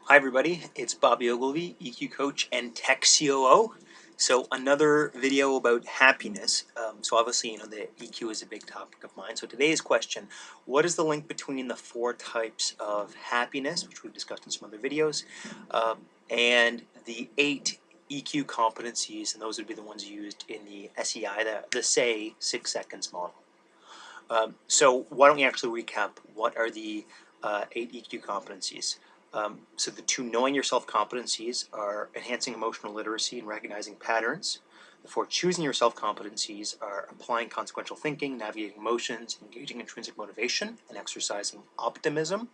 Hi everybody, it's Bobby Ogilvy, EQ Coach and Tech COO. So another video about happiness. So obviously, the EQ is a big topic of mine. So today's question, what is the link between the 4 types of happiness, which we've discussed in some other videos, and the 8 EQ competencies, and those would be the ones used in the SEI, the SAY 6 seconds model. So why don't we actually recap what are the 8 EQ competencies? So the 2 knowing yourself competencies are enhancing emotional literacy and recognizing patterns. The 4 choosing yourself competencies are applying consequential thinking, navigating emotions, engaging intrinsic motivation, and exercising optimism.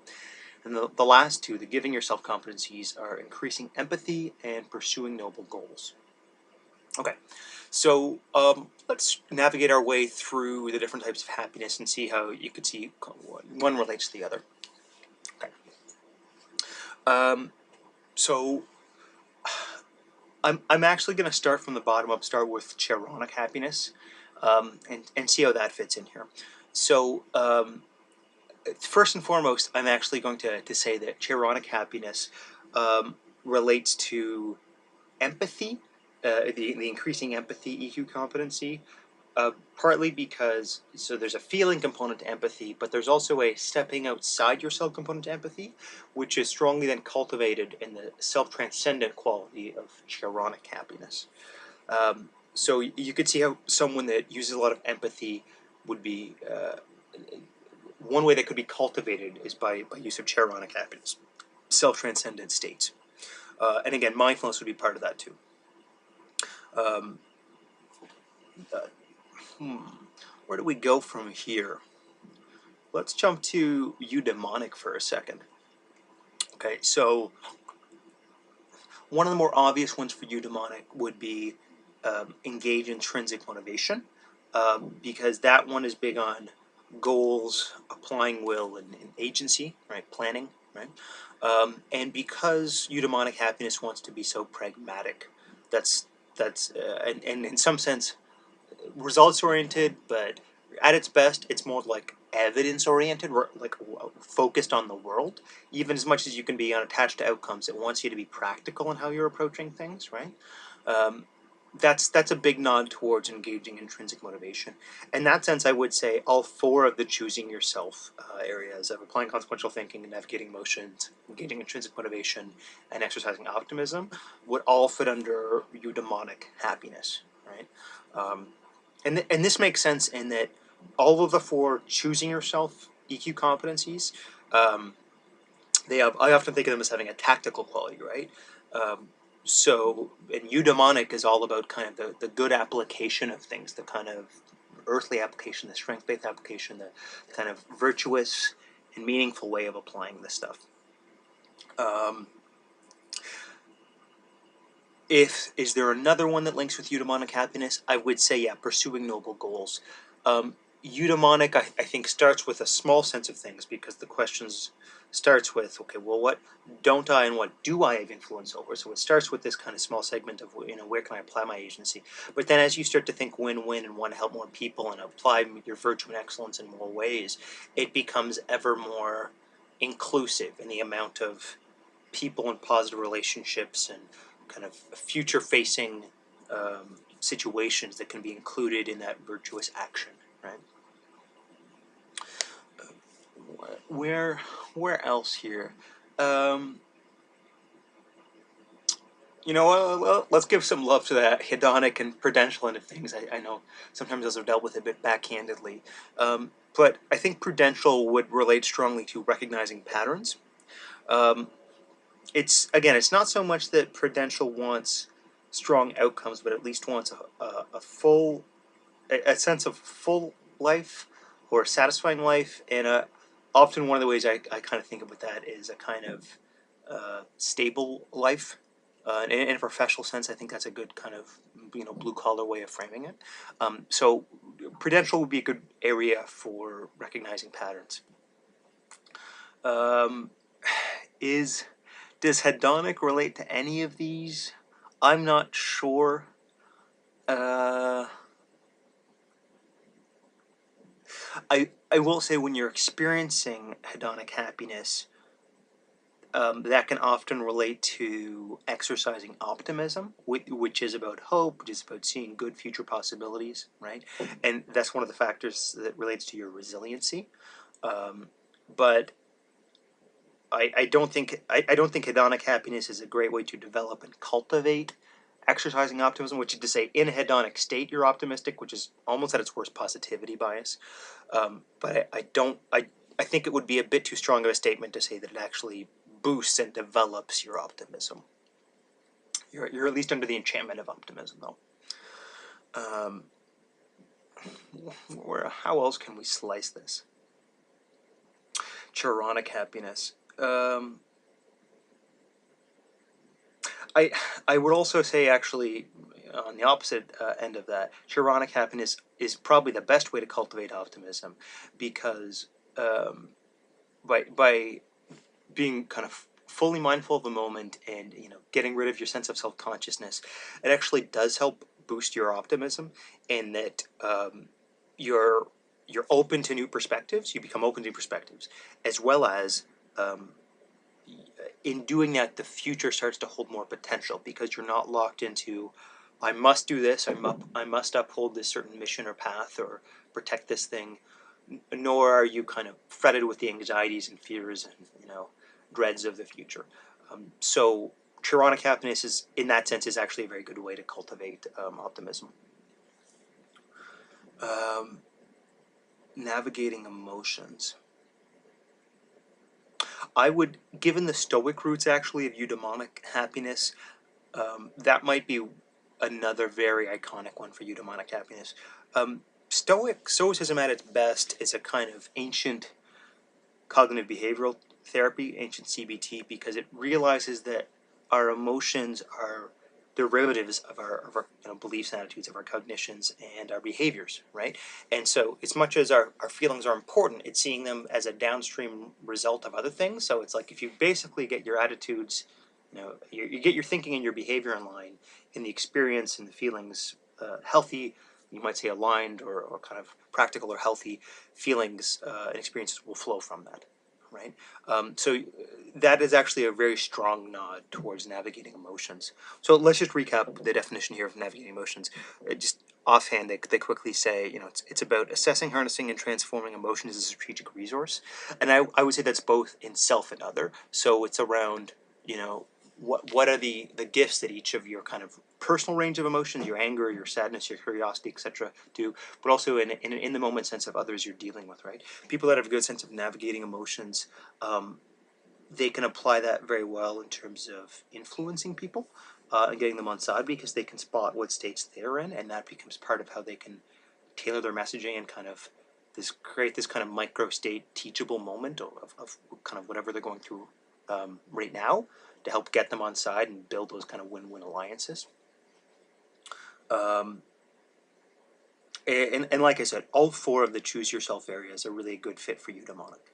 And the last 2, the giving yourself competencies, are increasing empathy and pursuing noble goals. Okay, so let's navigate our way through the different types of happiness and see how you could see one relates to the other. Okay. So I'm actually going to start from the bottom up, start with Chironic happiness, and see how that fits in here. So first and foremost, I'm actually going to say that Chironic happiness relates to empathy, the increasing empathy EQ competency, partly because there's a feeling component to empathy, but there's also a stepping outside yourself component to empathy, which is strongly then cultivated in the self-transcendent quality of Chironic happiness. So you could see how someone that uses a lot of empathy would be, one way that could be cultivated is by use of Chironic happiness, self-transcendent states. And again, mindfulness would be part of that too. Where do we go from here? Let's jump to eudaimonic for a second. Okay, so one of the more obvious ones for eudaimonic would be engage intrinsic motivation, because that one is big on goals, applying will, and agency, right? Planning, right? And because eudaimonic happiness wants to be so pragmatic, that's and in some sense results oriented, but at its best, it's more like evidence oriented, like focused on the world. Even as much as you can be unattached to outcomes, it wants you to be practical in how you're approaching things, right? That's a big nod towards engaging intrinsic motivation. In that sense, I would say all 4 of the choosing yourself areas of applying consequential thinking and navigating emotions, engaging intrinsic motivation, and exercising optimism would all fit under eudaimonic happiness, right? And this makes sense in that all of the 4 choosing yourself EQ competencies, I often think of them as having a tactical quality, right? And eudaimonic is all about kind of the good application of things, the kind of earthly application, the strength-based application, the kind of virtuous and meaningful way of applying this stuff. Is there another one that links with eudaimonic happiness? I would say, yeah, pursuing noble goals. Eudaimonic, I think, starts with a small sense of things, because the questions starts with, okay, well, what don't I and what do I have influence over? So it starts with this kind of small segment of, where can I apply my agency? But then as you start to think win-win and want to help more people and apply your virtue and excellence in more ways, it becomes ever more inclusive in the amount of people and positive relationships and kind of future-facing situations that can be included in that virtuous action, right? Where else here? Let's give some love to that hedonic and prudential end of things. I know sometimes those are dealt with a bit backhandedly, but I think prudential would relate strongly to recognizing patterns. It's not so much that prudential wants strong outcomes, but at least wants a sense of full life or satisfying life. And often one of the ways I kind of think about that is a kind of stable life. In a professional sense, I think that's a good kind of blue collar way of framing it. So prudential would be a good area for recognizing patterns. Does hedonic relate to any of these? I'm not sure. I will say, when you're experiencing hedonic happiness, that can often relate to exercising optimism, which is about hope, which is about seeing good future possibilities, right? And that's one of the factors that relates to your resiliency. But I don't think I don't think hedonic happiness is a great way to develop and cultivate exercising optimism, which is to say, in a hedonic state, you're optimistic, which is almost at its worst positivity bias. But I don't. I think it would be a bit too strong of a statement to say that it actually boosts and develops your optimism. You're at least under the enchantment of optimism, though. How else can we slice this? Chironic happiness. I would also say, actually, on the opposite end of that, chironic happiness is probably the best way to cultivate optimism, because by being kind of fully mindful of the moment, and getting rid of your sense of self-consciousness, it actually does help boost your optimism, and that you're open to new perspectives. You become open to new perspectives, as well as in doing that, the future starts to hold more potential, because you're not locked into, I must do this, I must uphold this certain mission or path, or protect this thing, nor are you kind of fretted with the anxieties and fears and dreads of the future. So chironic happiness is, in that sense, is actually a very good way to cultivate optimism. Navigating emotions. I would, given the Stoic roots actually of eudaimonic happiness, that might be another very iconic one for eudaimonic happiness. Stoicism at its best is a kind of ancient cognitive behavioral therapy, ancient CBT, because it realizes that our emotions are derivatives of our beliefs and attitudes, of our cognitions and our behaviors, right? And so, as much as our feelings are important, it's seeing them as a downstream result of other things. So it's like, if you basically get your attitudes, you get your thinking and your behavior in line, and the experience and the feelings healthy, you might say aligned, or kind of practical or healthy feelings and experiences will flow from that, right? So that is actually a very strong nod towards navigating emotions. So let's just recap the definition here of navigating emotions. Just offhand, they quickly say, it's about assessing, harnessing, and transforming emotions as a strategic resource. And I would say that's both in self and other. So it's around, what are the gifts that each of your kind of personal range of emotions, your anger, your sadness, your curiosity, etc., do, but also in the moment sense of others you're dealing with, right? People that have a good sense of navigating emotions, they can apply that very well in terms of influencing people and getting them on side, because they can spot what states they're in, and that becomes part of how they can tailor their messaging and kind of create this kind of micro state teachable moment of kind of whatever they're going through right now, to help get them on side and build those kind of win-win alliances. And like I said, all four of the choose yourself areas are really a good fit for eudaimonic.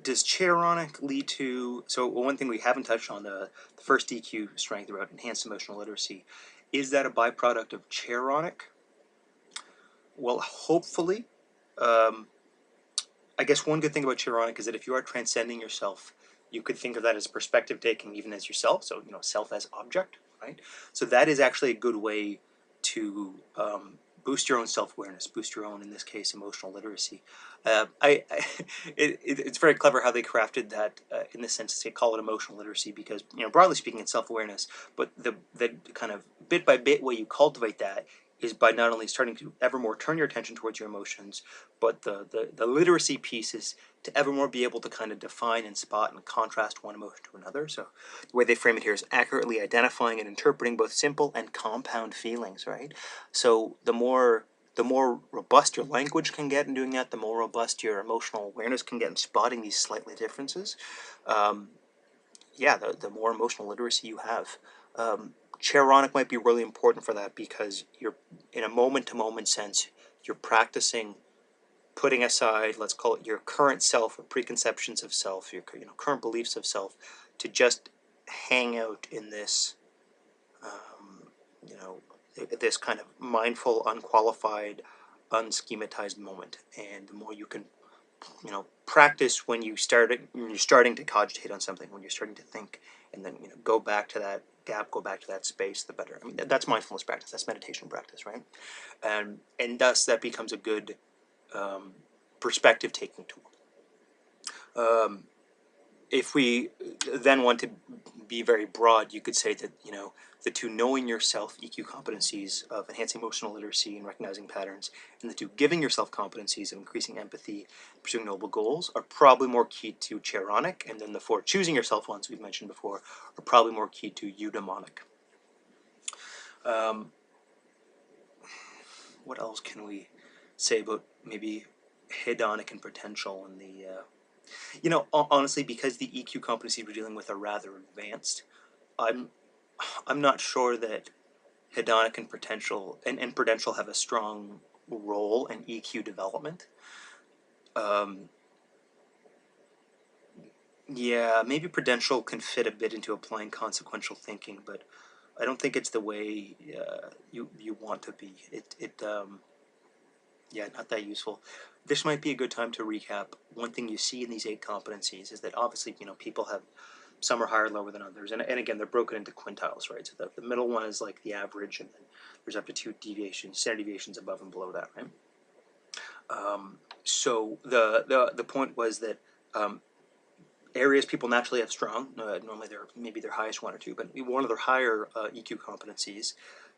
Does chaironic lead to, so one thing we haven't touched on, the first EQ strength about enhanced emotional literacy, is that a byproduct of chaironic? Well, hopefully. I guess one good thing about chaironic is that if you are transcending yourself, you could think of that as perspective taking, even as yourself. So self as object, right? So that is actually a good way to boost your own self-awareness, boost your own, in this case, emotional literacy. It's very clever how they crafted that in the sense they call it emotional literacy, because broadly speaking it's self-awareness, but the kind of bit by bit way you cultivate that is by not only starting to ever more turn your attention towards your emotions, but the literacy piece is to ever more be able to kind of define and spot and contrast one emotion to another. So the way they frame it here is accurately identifying and interpreting both simple and compound feelings, right? So the more robust your language can get in doing that, the more robust your emotional awareness can get in spotting these slightly differences. The more emotional literacy you have. Chaironic might be really important for that, because you're, in a moment-to-moment sense, you're practicing putting aside, let's call it your current self or preconceptions of self, your current beliefs of self, to just hang out in this, this kind of mindful, unqualified, unschematized moment. And the more you can, practice when you're starting to cogitate on something, when you're starting to think, and then go back to that gap, go back to that space, the better. I mean, that's mindfulness practice, that's meditation practice, right? And thus that becomes a good perspective taking tool. If we then want to be very broad, you could say that the two knowing yourself EQ competencies of enhancing emotional literacy and recognizing patterns, and the two giving yourself competencies of increasing empathy, pursuing noble goals, are probably more key to Chaironic, and then the four choosing yourself ones we've mentioned before are probably more key to Eudaimonic. What else can we say about maybe hedonic and potential and the honestly, because the EQ competencies we're dealing with are rather advanced, I'm not sure that hedonic and prudential have a strong role in EQ development. Yeah, maybe prudential can fit a bit into applying consequential thinking, but I don't think it's the way you want to be. Yeah, not that useful. This might be a good time to recap. One thing you see in these 8 competencies is that obviously, people have, some are higher, lower than others, and again, they're broken into quintiles, right? So the middle one is like the average, and then there's up to 2 standard deviations above and below that, right? So the point was that areas people naturally have strong, normally they're maybe their highest 1 or 2, but one of their higher EQ competencies,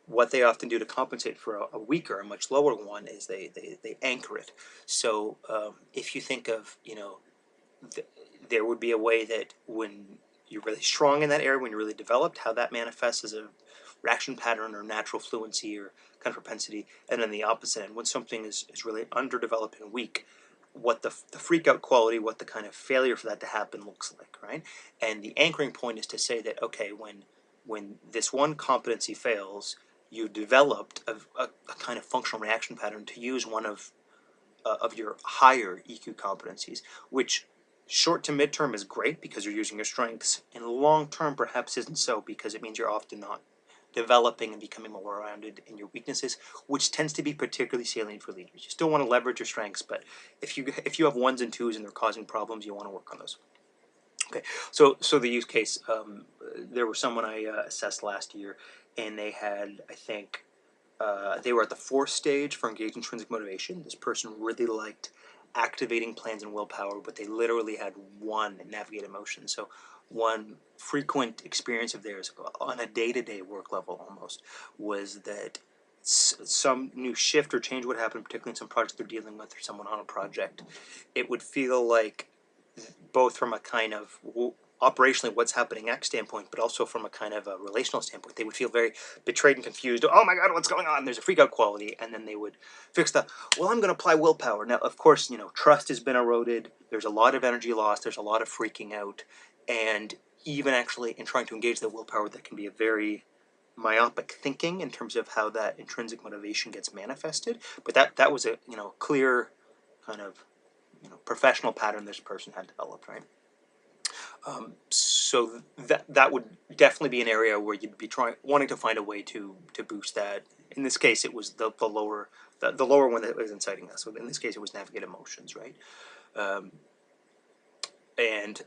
what they often do to compensate for a weaker, a much lower one, is they anchor it. So if you think of, there would be a way that when you're really strong in that area, when you're really developed, how that manifests as a reaction pattern or natural fluency or kind of propensity, and then the opposite end, when something is really underdeveloped and weak, what the freak out quality, what the kind of failure for that to happen looks like, right? And the anchoring point is to say that, okay, when this one competency fails, you developed a kind of functional reaction pattern to use one of your higher EQ competencies, which short to midterm is great because you're using your strengths, and long term perhaps isn't so because it means you're often not developing and becoming more rounded in your weaknesses, which tends to be particularly salient for leaders. You still want to leverage your strengths, but if you have 1s and 2s and they're causing problems, you want to work on those. Okay, so the use case, there was someone I assessed last year, and they had, I think, they were at the 4th stage for engaged intrinsic motivation. This person really liked activating plans and willpower, but they literally had 1 navigate emotion. So one frequent experience of theirs on a day-to-day work level almost was that some new shift or change would happen, particularly in some projects they're dealing with or someone on a project. It would feel like, both from a kind of operationally what's happening next standpoint, but also from a kind of a relational standpoint, they would feel very betrayed and confused. Oh my God, what's going on? There's a freak out quality. And then they would fix that. Well, I'm going to apply willpower. Now, of course, trust has been eroded. There's a lot of energy lost. There's a lot of freaking out. And even actually in trying to engage the willpower, that can be a very myopic thinking in terms of how that intrinsic motivation gets manifested. But that was a clear kind of professional pattern this person had developed, right? So that would definitely be an area where you'd be wanting to find a way to boost that. In this case, it was the lower one that was inciting us. So in this case, it was navigate emotions, right? And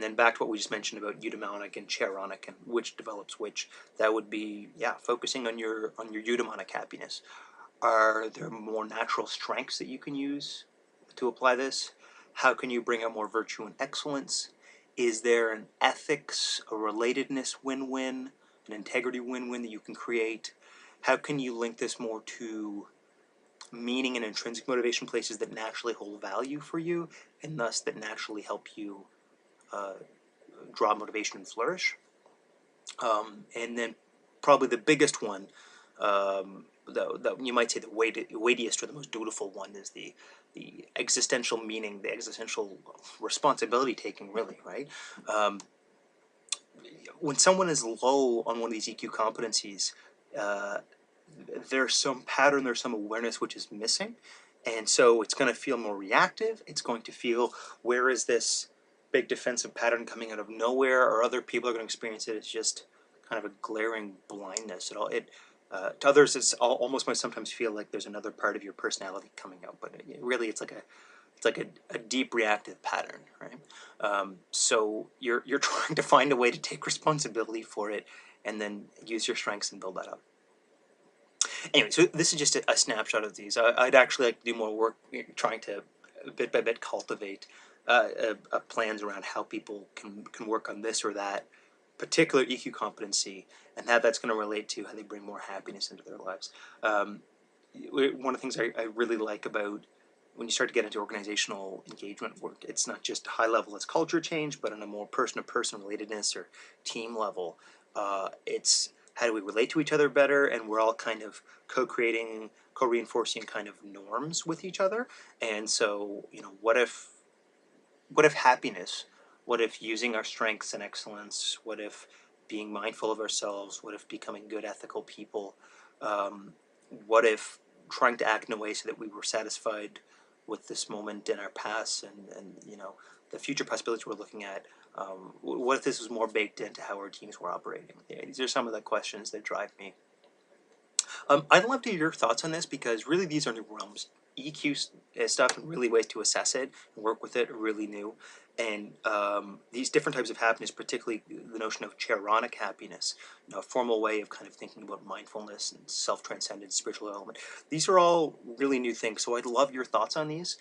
then back to what we just mentioned about eudaimonic and chaironic and which develops which. That would be focusing on your eudaimonic happiness. Are there more natural strengths that you can use to apply this? How can you bring out more virtue and excellence? Is there an ethics, a relatedness win-win, an integrity win-win that you can create? How can you link this more to meaning and intrinsic motivation, places that naturally hold value for you, and thus that naturally help you draw motivation and flourish? And then probably the biggest one, you might say the weightiest or the most dutiful one, is the existential meaning, the existential responsibility taking, really, right? When someone is low on one of these EQ competencies, there's some pattern, there's some awareness which is missing, and so it's going to feel more reactive. It's going to feel, where is this big defensive pattern coming out of nowhere, or other people are going to experience it as just kind of a glaring blindness. To others, it's almost might sometimes feel like there's another part of your personality coming out, but really it's like It's like a deep reactive pattern, right? So you're trying to find a way to take responsibility for it, and then use your strengths and build that up. Anyway, so this is just a snapshot of these. I'd actually like to do more work trying to bit by bit cultivate plans around how people can work on this or that particular EQ competency, and how that's going to relate to how they bring more happiness into their lives. Um, One of the things I really like about when you start to get into organizational engagement work, it's not just high level as culture change, but on a more person to person relatedness or team level. It's how do we relate to each other better, and we're all kind of co-creating, co-reinforcing kind of norms with each other. And so, what if happiness, what if using our strengths and excellence, what if being mindful of ourselves, what if becoming good ethical people, um, what if trying to act in a way so that we were satisfied with this moment in our past, and the future possibilities we're looking at, what if this was more baked into how our teams were operating? Yeah, these are some of the questions that drive me. I'd love to hear your thoughts on this, because really these are new realms. EQ stuff and really ways to assess it and work with it are really new. And these different types of happiness, particularly the notion of chaironic happiness, a formal way of kind of thinking about mindfulness and self-transcendent spiritual element. These are all really new things. So I'd love your thoughts on these,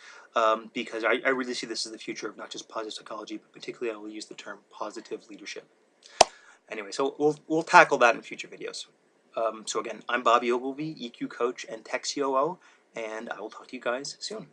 because I really see this as the future of not just positive psychology, but particularly I will use the term positive leadership. Anyway, so we'll tackle that in future videos. So again, I'm Bobby Ogilvy, EQ coach and Tech COO, and I will talk to you guys soon.